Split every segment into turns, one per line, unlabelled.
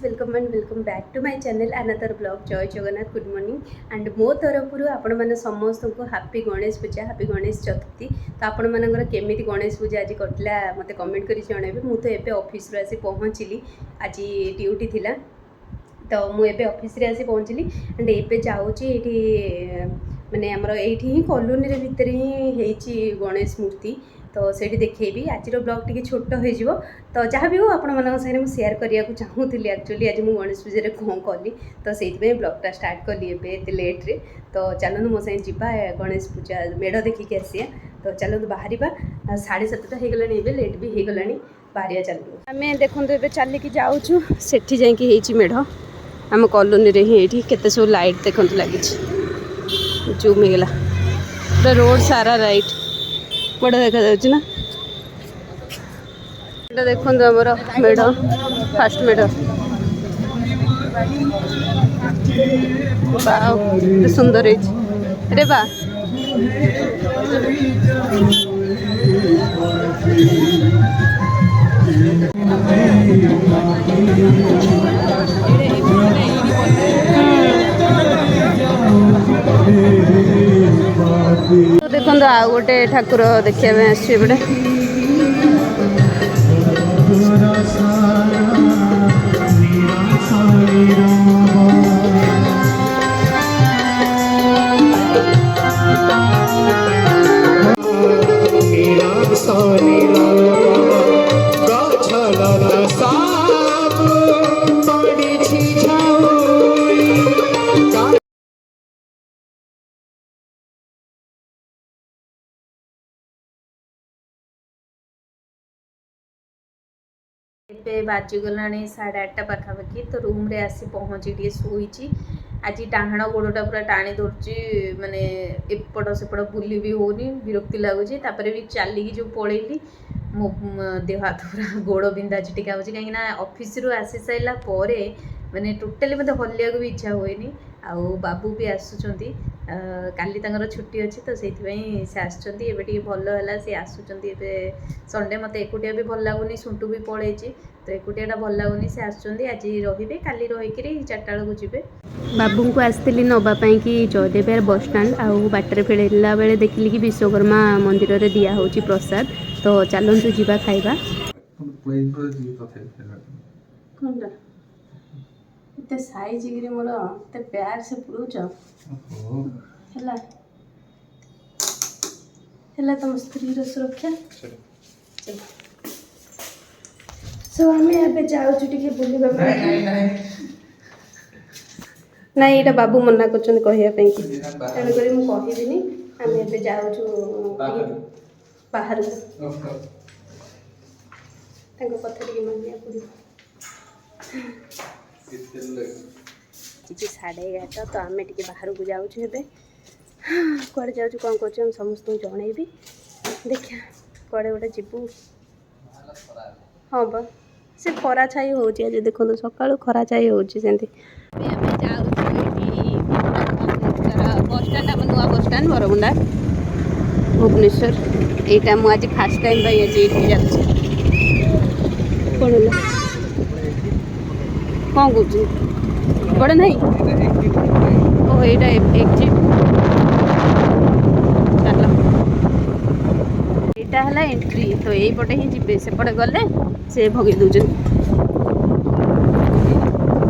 Welcome and welcome back to my channel another blog जय Jagannath good morning and मो तरफ आपण मैंने समस्त को हैप्पी गणेश पूजा हैप्पी गणेश चतुर्थी। तो आपण मानकर केमी गणेश पूजा आज कटला मत कमेंट कर जनइबे। मुझे एबे ऑफिस आसी पहुँचली, आज ड्यूटी थिला तो मुझे ऑफिस रे आसी पहुँचली एंड एबे जाऊँगी माने आमर एठी ही कॉलोनी भितर ही गणेश मूर्ति तो सेठी देखी आज ब्लॉग टी छोट हो तो जहाँ भी हो आपण साथ सेयार करने को चाहूँगी। एक्चुअली आज मुझे गणेश पूजा कौन कली तो से ब्लॉगटा स्टार्ट कली एत लेट्रे। तो चलूँ मो साथ जा गणेश पूजा मेढ़ देखिकी आसिया। तो चलूँ बाहर 7:30 हो गला लेट भी हो गला बाहर चलू आम देखो ए चलिकी जाऊँ सेठी जाकि मेढ़ आम कॉलोनी रे ही केते सब लाइट देखो लगी जूम होगा पूरा रोड सारा लाइट बड़ा देखा ना। ये देखो आमर मेढ़ फास्ट मेढ़ सुंदर है बा तो देखो आ गोटे ठाकुर देखा आसपे ए बाजीगला 8:30 पाखापाखि। तो रूम रे आसी पहुँची टे शोची आज डाण गोड़टा पूरा टाणी धरची माने एपट सेपट बुली भी होनी विरक्ति लगुच। भी चलिकी जो पलैली मो देह हाथ पूरा गोड़ बिंधा चिटिका हो कहीं ऑफिस रु आसी सारा माने टोटाली मत हलिया भी इच्छा हुए। आउ बाबू भी आसुचंती काली तांकर छुट्टी अच्छी तो से आसुचंती एबे टिके भल है सी आसुचंती एबे संडे मत एकुटिया भी भल लगुनी सुंटू भी पलैची तो एकुटियाटा भल लगुनी से आसुचंती आज रहिबे काली रहीकि 4टा बेलू जीवे। बाबू को आसती नापी कि जयदेव बस स्टाण्ड आउ बाटर फेरला बेले देखिली कि विश्वकर्मा मंदिर रे दिया होची प्रसाद। तो चलतु जीवा खाइबा एते साइज गिरी मोर एते प्यार से पुरुच हैला हैला तुम स्त्री रो सुरक्षा सो हमें एबे जाऊ टिके बुलिबा ना ये बाबू मना कर कहवाई कि तेणुक मुझे कहबिनी आम ए जाऊँ बाहर कथा टे मानिया पड़ो 11:30 तो आम टे बाहर को जाऊँ कड़े जाऊँ कौन कर समस्त जनइबी देखा कड़े गोटे जीवु। हाँ बा से खरा छाई हो देखो सका खरा छाई होती बस स्टाण्ड नुआ बस स्टाण्ड बरमुंडा भुवनेश्वर यहाँ मुझे फास्ट टाइम आज कौन कौन कौन बड़े नहीं ओह यहाँ एग्जिट चल यहाँ है एंट्री तो यही पटे ही जी सेपटे गले से भगे दौन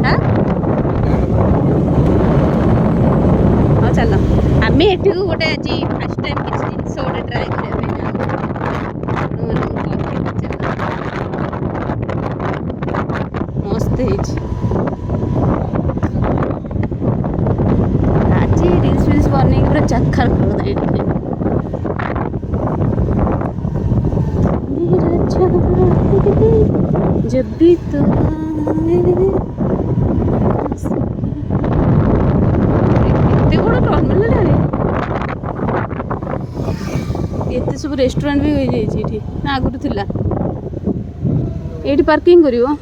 हाँ चल आम एठी गोटे आज फास्ट टाइम किसी जिन गोटे ट्राए मस्त आज रील्स फिल्स बन पूरा चखर कर जब भी तो एत सब रेस्टोरेंट भी हो जाए ना आगुरी थिला ये पार्किंग करिवो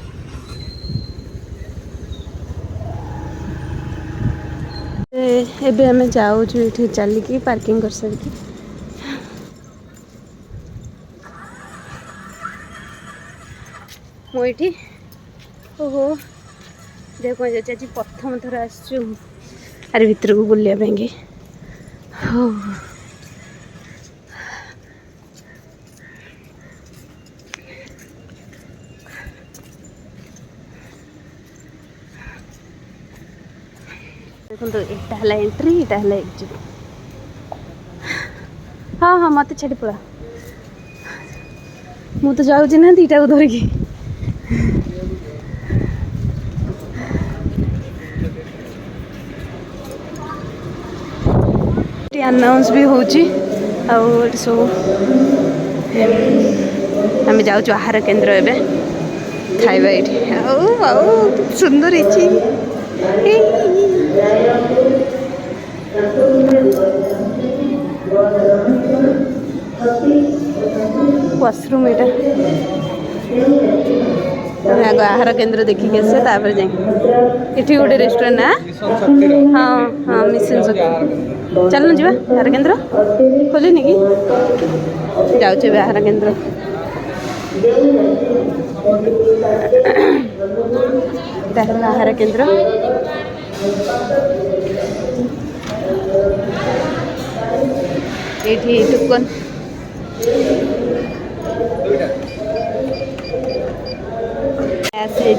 एबे हमें जाऊँ ये चलिकी पार्किंग कर सारी मुझे ओहो देखो आज प्रथम थर आर भितर को बुलाया देखो यहाँ एंट्री यहाँ एग्जिट। हाँ हाँ मत छाड़ी पड़ा मु तो जाऊँ ना दीटा को धरिकी अनाउंस भी होची सब आम जाऊँ आहार केन्द्र एवं खाइबा ये आउ सुंदर वाशरूम यहाँ आग आहार केन्द्र देखिक आसे तापर जाए गोटे रेस्टोरेंट ना हाँ हाँ मिशन शक्ति चलना जी आहार केन्द्र खोलनी कि जाऊे आहार केन्द्र आहार केन्द्र ये टुकन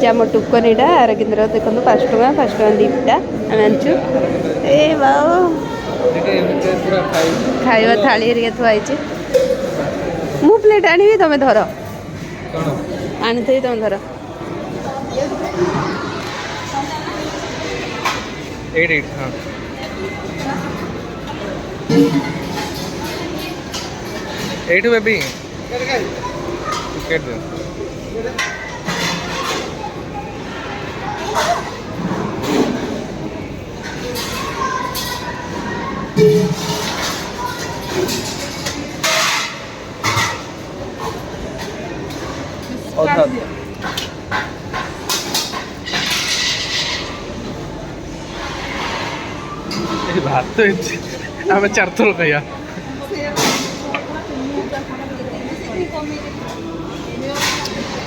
आम टुकन यहाँ आहार केन्द्र देखो 5 टଙ୍କା दीटा आम आनचु ए बाओ खाଇବା थाली हेरिका थुआई मु प्लेट आनी तुम धर आनी थी तुम धर
एठू बेबी टिकेट दे भात तो आम 4 थर खाइया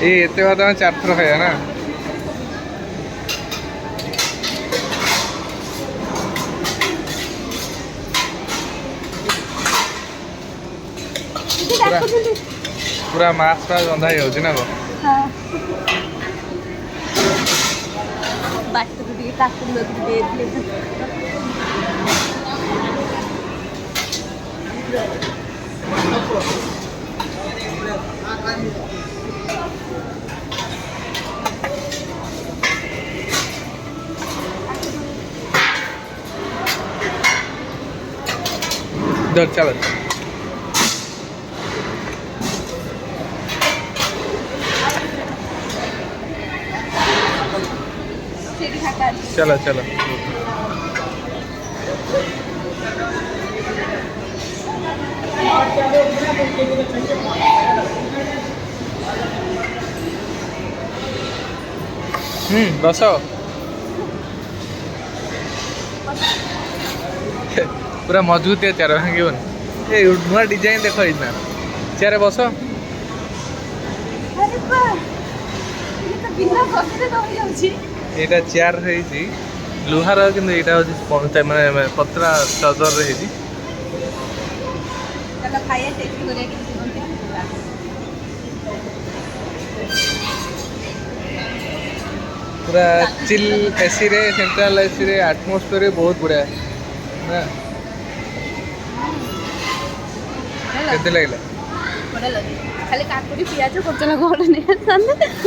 ये भात आम 4 थर खाइया ना पूरा मास फास रंधा ही ना को चलो चलो चलो बस पूरा मजबूत है चेयर भांगन ये नुआ डिजाइन देख ना चेयर बस यहाँ चेयर लुहार कि माने पत्रा चदर पूरा चिल एसी रे सेंट्रल एसी रे एटमॉस्फेयर बहुत बढ़िया ना केते लागला
खाली काकुड़ी पियाज करचना गोटे नहीं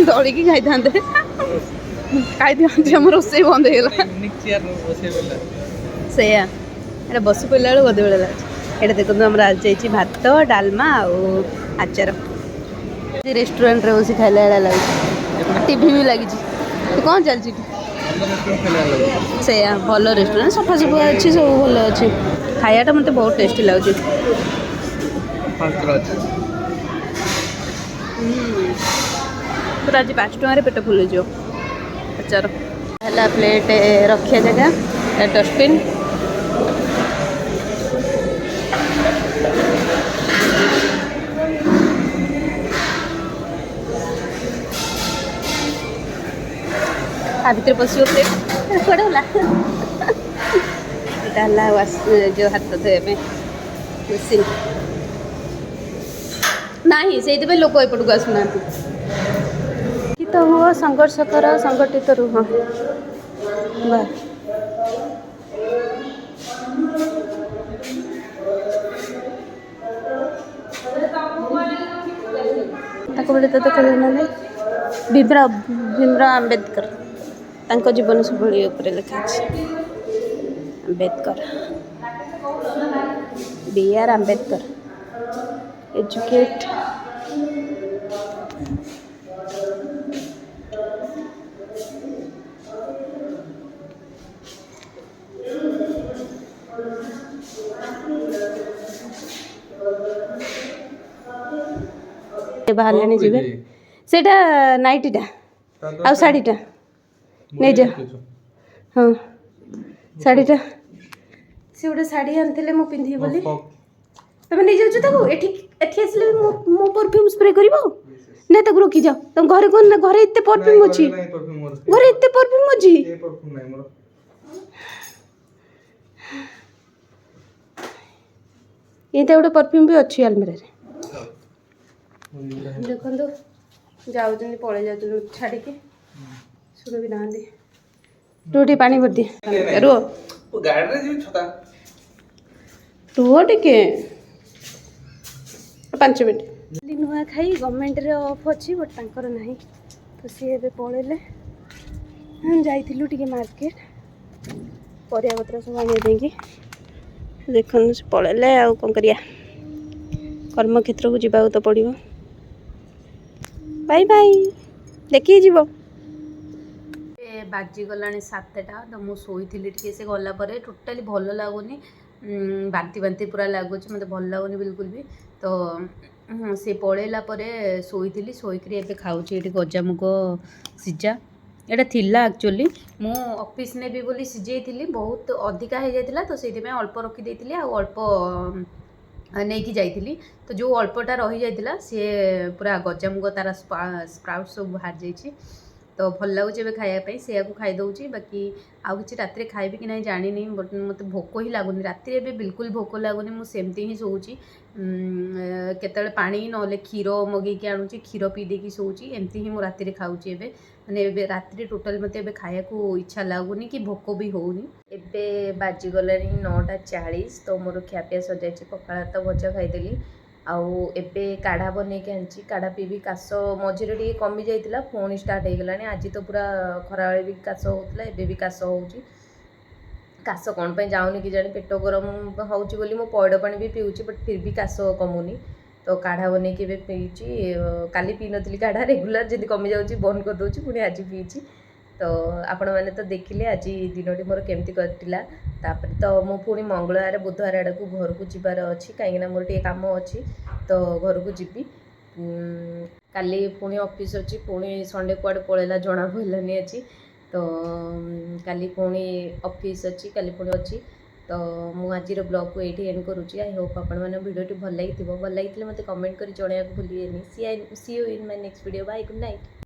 दौड़ी की खाई था खाई रोसे बंद हो से ये बस पड़ा बेलू गदे बेला ये देखो आम आज जाइए भात डालमा और आचार रेस्टोरेंट रे बस खाइला लगे टीवी भी लगी तो कौन चलती से भल रेस्टोरेंट सफा सफा अच्छी सब भल अच्छे खायाटा मत बहुत टेस्टी लगे पूरा आज 5 टଙ୍କା पेट फुल जो आचार है प्लेट रखिया जगह डस्टबिन ता भितर पशिव प्लेट कुआडे गला एटा हला जो हाथ धोए मशीन नहीं से लोक एपटू आसुना तो हुआ संघर्ष कर संगठित रुह बा बेले तो देखा ना भीमराव आंबेडकर तांको जीवन शैली उपरे लिखा आंबेडकर B.R. आंबेडकर एजुकेट बाहर लेने जीवे सेटा नाइटीटा आ शाढ़ीटा नहीं जा हाँ शाढ़ीटा से गोटे शाढ़ी आनी मु पिंधि बोली तुम नहीं जाऊँ ताको एठी आसले मो परफ्यूम स्प्रे कर ना ताको रोकी जाओ तुम घरे कौन ना घरे इतने परफ्यूम अच्छी घरे इतने परफ्यूम अच्छी ये गोटे परफ्यूम भी अच्छी आलमीरा देखो जाऊँ पलि जाऊँ छाड़ी शुण भी ना रुटी पानी भर दिए रुह रुह टे 5 मिनट नुआ खाई गवर्नमेंट रे ऑफ अच्छी बट तांकर नहीं तो सी ए पलैले जाइलु टे मार्केट परिया पत्र सब आने देंगे देख पलैले आ कौन करिया कर्मक्षेत्र को जावाक तो पड़ो बाय बाय देखिए जीव बाजी गला 7टा तो मुझे शोई से गला टोटाली भल लगुनि बांती बांती पूरा लगुच मत भल लगुनि बिल्कुल भी तो से पलैला शोई शोक खाऊँ ये गजामुग सीझा यहाँ थिला एक्चुअली मु ऑफिस ने भी बोली सिझे बहुत अधिका हो जाता तो से अल्प रखी अल्प नहीं जाइली तो जो अल्पटा रही जाता सी पूरा गजामुग तार स्प्राउट सब बाहर जाइए तो भल लगुच खायापी से खाईदे बाकी आउ कि रात खाइबी कि ना जानी बट मत भोक ही लगुनि राति ए बिल्कुल भोक लगुनि मुझे ही शोची केतले पानी ना क्षीर मगेकी आणुची क्षीर पी देकी शोची एमती ही मुझे राति खाऊची माने राति टोटाल मत खाया को इच्छा लगुनि कि भोक भी होनी एबे बाजी गलानी 9:40 तो मोर खियापिया सजाई पखाल भात भजा खाईदेली आउ एबे काढ़ा बन के आनी काढ़ा पीबी काश मझे टे कमी जाइला पुणी स्टार्ट हो गलानी आज तो पूरा खरा भी काश होता एबे भी काश हो काश कौन पे जाऊनी कि जानी पेट गरम होची बोली मो पइड पानी भी पीऊँगी बट फिर भी काश कमुनी तो काढ़ा बन के पीऊँगी काली पी नी काढ़ा रेगुलर जब कमी जाऊँगी बंद कर दूँगी पुणी आज पीऊँगी तो आपण मैंने तो देखिले आज दिनटी मोर केमती कटिला तापर तो मु पुणी मंगलवार बुधवार आड़ को घर को जीवार अच्छी कहीं मोर टे काम अच्छी तो घर को जीवी काली पुणी ऑफिस अच्छी पुणी संडे कुआडे पलैला जना पड़लानी अच्छी तो काली पुणी ऑफिस अच्छी काली पुणी अच्छी तो मुझे ब्लॉग को ये एंड करुँची आई होप आपण मैंने वीडियो भल लगी भल लगी मत कमेंट कर जन भूलिए see you in my next video bye good night.